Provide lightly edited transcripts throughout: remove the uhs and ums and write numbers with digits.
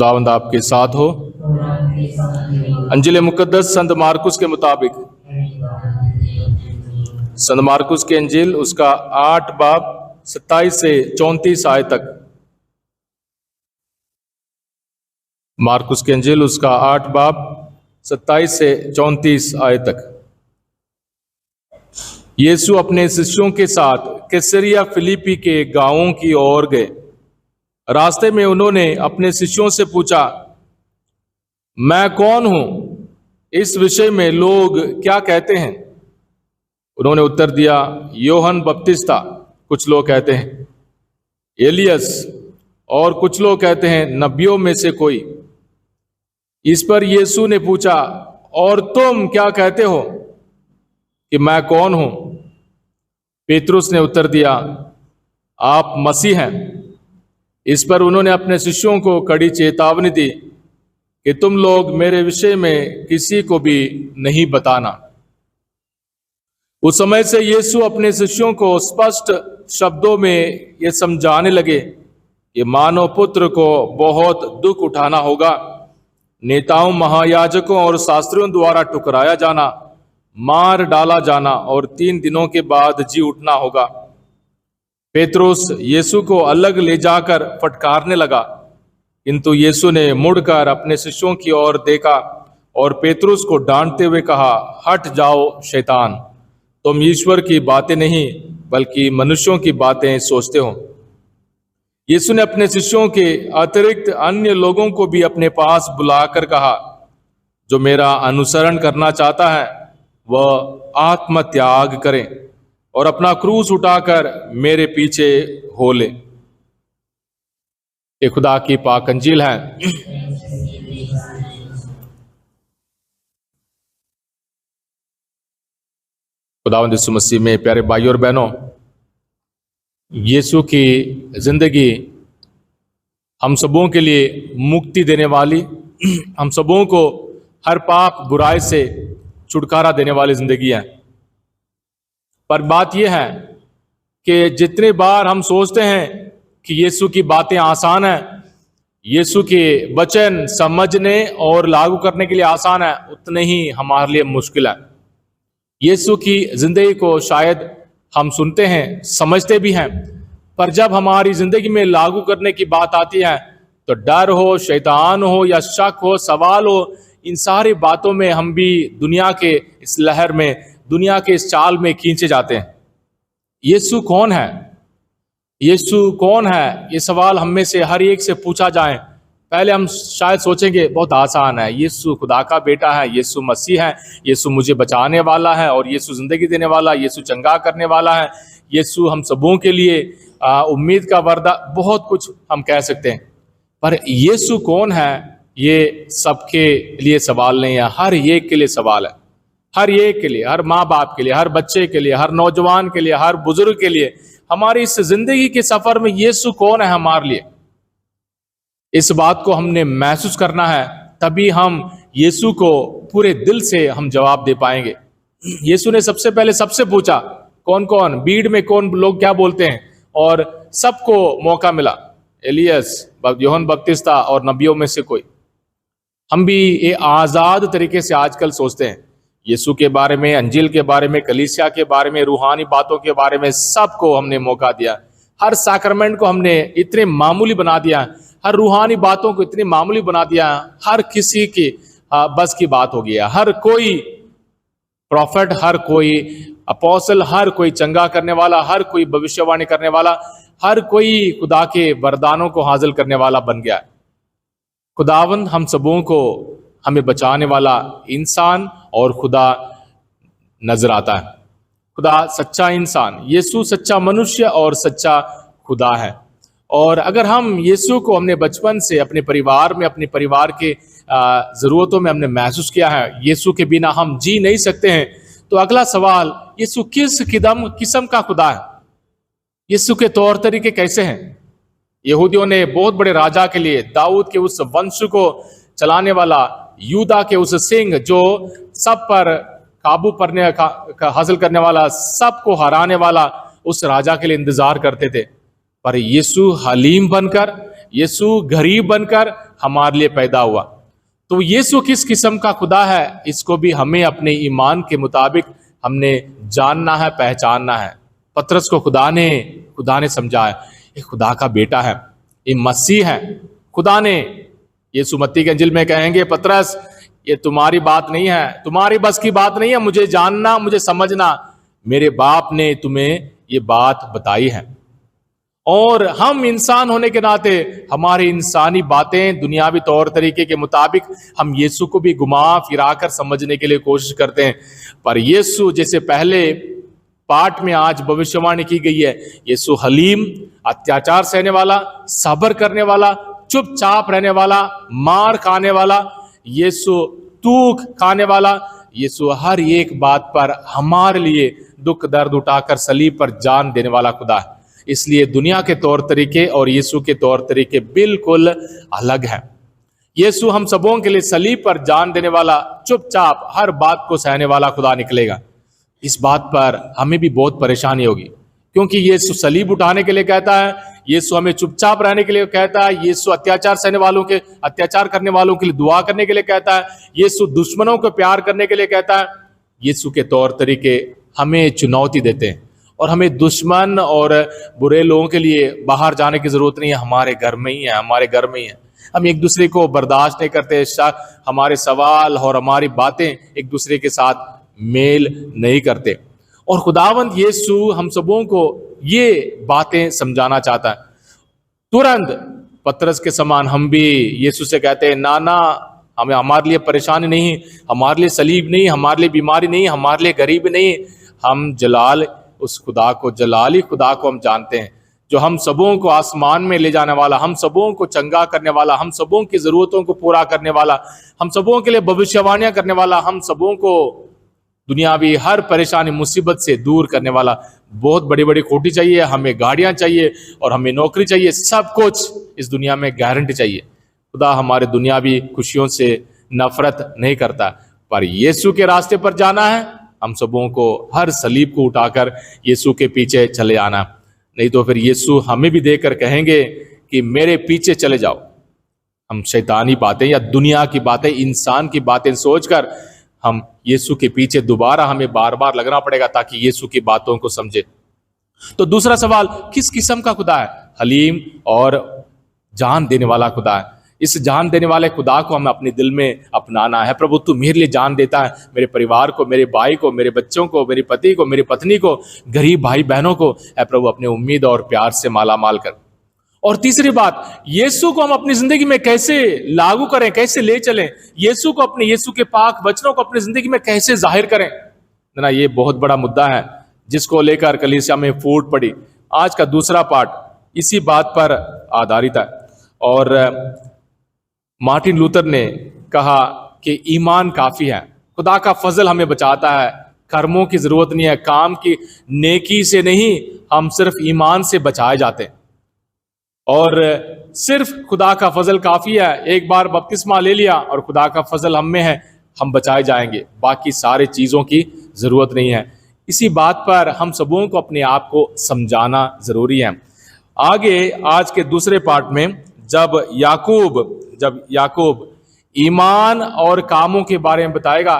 खुदावंद आपके साथ हो। अंजिल मुकद्दस संत मार्कुस के मुताबिक, संत मार्कुस के अंजिल उसका 8 बाब 27 से 34 आयत तक। मार्कुस के अंजिल उसका 8 बाब 27 से 34 आयत तक। यीशु अपने शिष्यों के साथ कैसरिया फिलिप्पी के गांवों की ओर गए। रास्ते में उन्होंने अपने शिष्यों से पूछा, मैं कौन हूं? इस विषय में लोग क्या कहते हैं? उन्होंने उत्तर दिया, यूहन्ना बपतिस्ता, कुछ लोग कहते हैं एलियस, और कुछ लोग कहते हैं नबियों में से कोई। इस पर यीशु ने पूछा, और तुम क्या कहते हो कि मैं कौन हूं? पेतरुस ने उत्तर दिया, आप मसीह हैं। इस पर उन्होंने अपने शिष्यों को कड़ी चेतावनी दी कि तुम लोग मेरे विषय में किसी को भी नहीं बताना। उस समय से यीशु अपने शिष्यों को स्पष्ट शब्दों में ये समझाने लगे कि मानव पुत्र को बहुत दुख उठाना होगा, नेताओं, महायाजकों और शास्त्रियों द्वारा ठुकराया जाना, मार डाला जाना और 3 दिनों के बाद जी उठना होगा। पेतरुस यीशु को अलग ले जाकर फटकारने लगा, किंतु यीशु ने मुड़कर अपने शिष्यों की ओर देखा और पेतरुस को डांटते हुए कहा, हट जाओ शैतान, तुम ईश्वर की बातें नहीं बल्कि मनुष्यों की बातें सोचते हो। यीशु ने अपने शिष्यों के अतिरिक्त अन्य लोगों को भी अपने पास बुलाकर कहा, जो मेरा अनुसरण करना चाहता है वह आत्मत्याग करे और अपना क्रूस उठाकर मेरे पीछे हो ले। ये खुदा की पाक अंजील है। खुदावंद यीशु मसीह में प्यारे भाइयों और बहनों, यीशु की जिंदगी हम सबों के लिए मुक्ति देने वाली, हम सबों को हर पाप बुराई से छुटकारा देने वाली जिंदगी है। पर बात यह है कि जितने बार हम सोचते हैं कि यीशु की बातें आसान है, यीशु के वचन समझने और लागू करने के लिए आसान है, उतने ही हमारे लिए मुश्किल है। यीशु की जिंदगी को शायद हम सुनते हैं, समझते भी हैं, पर जब हमारी जिंदगी में लागू करने की बात आती है तो डर हो, शैतान हो या शक हो, सवाल हो, इन सारी बातों में हम भी दुनिया के इस लहर में, दुनिया के इस चाल में खींचे जाते हैं। यीशु कौन है? यीशु कौन है? ये सवाल हम में से हर एक से पूछा जाए, पहले हम शायद सोचेंगे बहुत आसान है, यीशु खुदा का बेटा है, यीशु मसीह है, यीशु मुझे बचाने वाला है, और यीशु जिंदगी देने वाला, यीशु चंगा करने वाला है, यीशु हम सबों के लिए उम्मीद का वादा, बहुत कुछ हम कह सकते हैं। पर यीशु कौन है, ये सबके लिए सवाल नहीं है, हर एक के लिए सवाल है। हर एक के लिए, हर माँ बाप के लिए, हर बच्चे के लिए, हर नौजवान के लिए, हर बुजुर्ग के लिए, हमारी इस जिंदगी के सफर में यीशु कौन है हमारे लिए, इस बात को हमने महसूस करना है, तभी हम यीशु को पूरे दिल से हम जवाब दे पाएंगे। यीशु ने सबसे पहले सबसे पूछा, कौन कौन, भीड़ में कौन लोग क्या बोलते हैं, और सबको मौका मिला, एलियस, यूहन्ना बपतिस्ता और नबियों में से कोई। हम भी ये आजाद तरीके से आजकल सोचते हैं यीशु के बारे में, अंजील के बारे में, कलीसिया के बारे में, रूहानी बातों के बारे में, सबको हमने मौका दिया। हर सैक्रमेंट को हमने इतने मामूली बना दिया, हर रूहानी बातों को इतनी मामूली बना दिया, हर किसी की बस की बात हो गया। हर कोई प्रॉफिट, हर कोई अपोस्टल, हर कोई चंगा करने वाला, हर कोई भविष्यवाणी करने वाला, हर कोई खुदा के वरदानों को हासिल करने वाला बन गया। खुदावंद हम सबों को, हमें बचाने वाला इंसान और खुदा नजर आता है। खुदा सच्चा इंसान, यीशु सच्चा मनुष्य और सच्चा खुदा है। और अगर हम यीशु को हमने बचपन से अपने परिवार में, अपने परिवार के ज़रूरतों में हमने महसूस किया है, यीशु के बिना हम जी नहीं सकते हैं, तो अगला सवाल, यीशु किस किस्म का खुदा है? यीशु के तौर तरीके कैसे हैं? यहूदियों ने बहुत बड़े राजा के लिए, दाऊद के उस वंश को चलाने वाला, यूदा के उस सिंह जो सब पर काबू करने का हासिल करने वाला, सबको हराने वाला, उस राजा के लिए इंतजार करते थे। पर यीशु हलीम बनकर, यीशु गरीब बनकर हमारे लिए पैदा हुआ। तो यीशु किस किस्म का खुदा है, इसको भी हमें अपने ईमान के मुताबिक हमने जानना है, पहचानना है। पतरस को खुदा ने समझा है, ये खुदा का बेटा है, ये मसीह है। खुदा ने यीशु मत्ती के इंजिल में कहेंगे, पतरस ये तुम्हारी बात नहीं है, तुम्हारी बस की बात नहीं है, मुझे जानना, मुझे समझना, मेरे बाप ने तुम्हें ये बात बताई है। और हम इंसान होने के नाते हमारी इंसानी बातें दुनियावी तौर तरीके के मुताबिक हम यीशु को भी घुमा फिरा कर समझने के लिए कोशिश करते हैं। पर यीशु, जैसे पहले पाठ में आज भविष्यवाणी की गई है, यीशु हलीम, अत्याचार सहने वाला, सब्र करने वाला, चुपचाप रहने वाला, मार खाने वाला, यीशु तूख खाने वाला, यीशु हर एक बात पर हमारे लिए दुख दर्द उठाकर सलीब पर जान देने वाला खुदा है। इसलिए दुनिया के तौर तरीके और यीशु के तौर तरीके बिल्कुल अलग हैं। यीशु हम सबों के लिए सलीब पर जान देने वाला, चुपचाप हर बात को सहने वाला खुदा निकलेगा। इस बात पर हमें भी बहुत परेशानी होगी, क्योंकि यीशु सलीब उठाने के लिए कहता है, यीशु हमें चुपचाप रहने के लिए कहता है, यीशु अत्याचार सहने वालों के, अत्याचार करने वालों के लिए दुआ करने के लिए कहता है, यीशु दुश्मनों को प्यार करने के लिए कहता है। यीशु के तौर तरीके हमें चुनौती देते हैं और हमें दुश्मन और बुरे लोगों के लिए बाहर जाने की जरूरत नहीं है, हमारे घर में ही है, हमारे घर में ही है। हम एक दूसरे को बर्दाश्त नहीं करते, हमारे सवाल और हमारी बातें एक दूसरे के साथ मेल नहीं करते। और खुदावंद यीशु हम सबों को ये बातें समझाना चाहता है। तुरंत पतरस के समान हम भी यीशु से कहते हैं, ना, हमें हमारे लिए परेशानी नहीं, हमारे लिए सलीब नहीं, हमारे लिए बीमारी नहीं, हमारे लिए गरीबी नहीं, हम उस खुदा को, जलाली खुदा को हम जानते हैं, जो हम सबों को आसमान में ले जाने वाला, हम सबों को चंगा करने वाला, हम सबों की जरूरतों को पूरा करने वाला, हम सबों के लिए भविष्यवाणियां करने वाला, हम सबों को दुनियावी हर परेशानी मुसीबत से दूर करने वाला। बहुत बड़ी बड़ी कोठी चाहिए, हमें गाड़ियां चाहिए और हमें नौकरी चाहिए, सब कुछ इस दुनिया में गारंटी चाहिए। खुदा हमारे दुनियावी खुशियों से नफरत नहीं करता, पर यीशु के रास्ते पर जाना है, हम सबों को हर सलीब को उठाकर यीशु के पीछे चले आना। नहीं तो फिर यीशु हमें भी देखकर कहेंगे कि मेरे पीछे चले जाओ। हम शैतानी बातें या दुनिया की बातें, इंसान की बातें सोचकर हम यीशु के पीछे दोबारा हमें बार बार लगना पड़ेगा ताकि यीशु की बातों को समझे। तो दूसरा सवाल, किस किस्म का खुदा है? हलीम और जान देने वाला खुदा है। इस जान देने वाले खुदा को हमें अपने दिल में अपनाना है। प्रभु तू मेरे लिए जान देता है, मेरे परिवार को, मेरे भाई को, मेरे बच्चों को, मेरे पति को, मेरी पत्नी को, गरीब भाई बहनों को, है प्रभु अपने उम्मीद और प्यार से माला माल कर। और तीसरी बात, यीशु को हम अपनी जिंदगी में कैसे लागू करें, कैसे ले चलें, यीशु के पाक वचनों को अपनी जिंदगी में कैसे जाहिर करें ना, ये बहुत बड़ा मुद्दा है जिसको लेकर कलीसिया में फूट पड़ी। आज का दूसरा पार्ट इसी बात पर आधारित है। और मार्टिन लूथर ने कहा कि ईमान काफी है, खुदा का फजल हमें बचाता है, कर्मों की जरूरत नहीं है, काम की नेकी से नहीं, हम सिर्फ ईमान से बचाए जाते हैं। और सिर्फ खुदा का फजल काफी है, एक बार बपतिस्मा ले लिया और खुदा का फजल हम में है, हम बचाए जाएंगे, बाकी सारे चीजों की जरूरत नहीं है। इसी बात पर हम सबों को अपने आप को समझाना जरूरी है। आगे आज के दूसरे पार्ट में जब याकूब ईमान और कामों के बारे में बताएगा,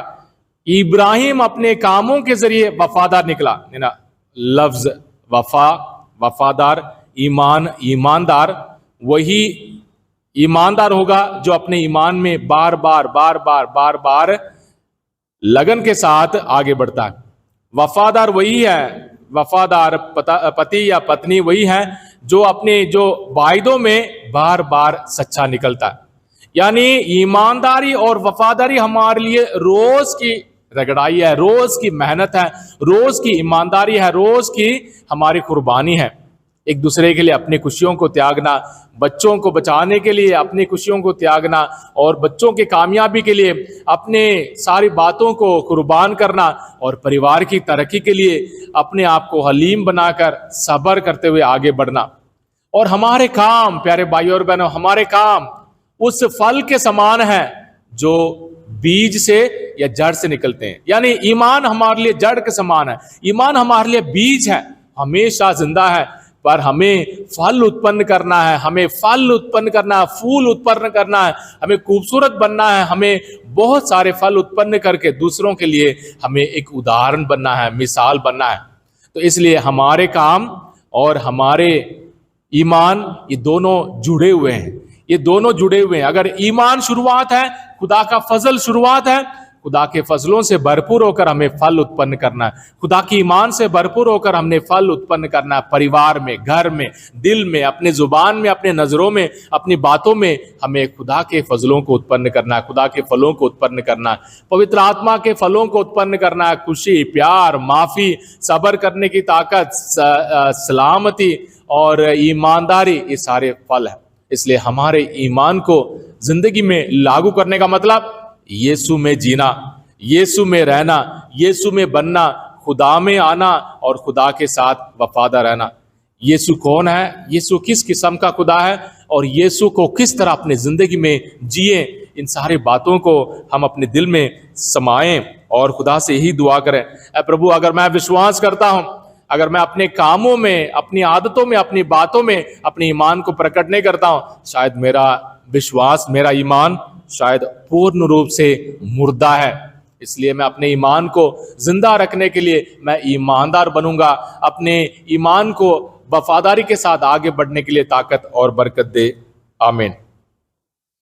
इब्राहिम अपने कामों के जरिए वफादार निकला, ना लफ्ज वफादार, ईमानदार, वही ईमानदार होगा जो अपने ईमान में बार बार लगन के साथ आगे बढ़ता है। वफादार वही है, वफादार पति या पत्नी वही है जो अपने वायदों में बार बार सच्चा निकलता है। यानी ईमानदारी और वफादारी हमारे लिए रोज की रगड़ाई है, रोज की मेहनत है, रोज की ईमानदारी है, रोज की हमारी कुर्बानी है। एक दूसरे के लिए अपनी खुशियों को त्यागना, बच्चों को बचाने के लिए अपनी खुशियों को त्यागना और बच्चों की कामयाबी के लिए अपने सारी बातों को कुर्बान करना और परिवार की तरक्की के लिए अपने आप को हलीम बनाकर सब्र करते हुए आगे बढ़ना। और हमारे काम, प्यारे भाइयों और बहनों, हमारे काम उस फल के समान है जो बीज से या जड़ से निकलते हैं। यानी ईमान हमारे लिए जड़ के समान है, ईमान हमारे लिए बीज है, हमेशा जिंदा है, पर हमें फल उत्पन्न करना है, हमें फल उत्पन्न करना है, फूल उत्पन्न करना है, हमें खूबसूरत बनना है, हमें बहुत सारे फल उत्पन्न करके दूसरों के लिए हमें एक उदाहरण बनना है, मिसाल बनना है। तो इसलिए हमारे काम और हमारे ईमान ये दोनों जुड़े हुए हैं, ये दोनों जुड़े हुए हैं। अगर ईमान शुरुआत है, खुदा का फजल शुरुआत है, खुदा के फजलों से भरपूर होकर हमें फल उत्पन्न करना है, खुदा की ईमान से भरपूर होकर हमने फल उत्पन्न करना है, परिवार में, घर में, दिल में, अपने जुबान में, अपने नजरों में, अपनी बातों में हमें खुदा के फजलों को उत्पन्न करना है, खुदा के फलों को उत्पन्न करना है, पवित्र आत्मा के फलों को उत्पन्न करना है, खुशी, प्यार, माफी, सब्र करने की ताकत, सलामती और ईमानदारी, ये सारे फल हैं। इसलिए हमारे ईमान को जिंदगी में लागू करने का मतलब यीशु में जीना, यीशु में रहना, यीशु में बनना, खुदा में आना और खुदा के साथ वफादार रहना। यीशु कौन है, यीशु किस किस्म का खुदा है और यीशु को किस तरह अपनी जिंदगी में जिए, इन सारी बातों को हम अपने दिल में समाएं और खुदा से यही दुआ करें, ऐ प्रभु अगर मैं विश्वास करता हूं, अगर मैं अपने कामों में, अपनी आदतों में, अपनी बातों में अपने ईमान को प्रकट नहीं करता हूं, शायद मेरा विश्वास, मेरा ईमान शायद पूर्ण रूप से मुर्दा है। इसलिए मैं अपने ईमान को जिंदा रखने के लिए मैं ईमानदार बनूंगा, अपने ईमान को वफादारी के साथ आगे बढ़ने के लिए ताकत और बरकत दे। आमीन।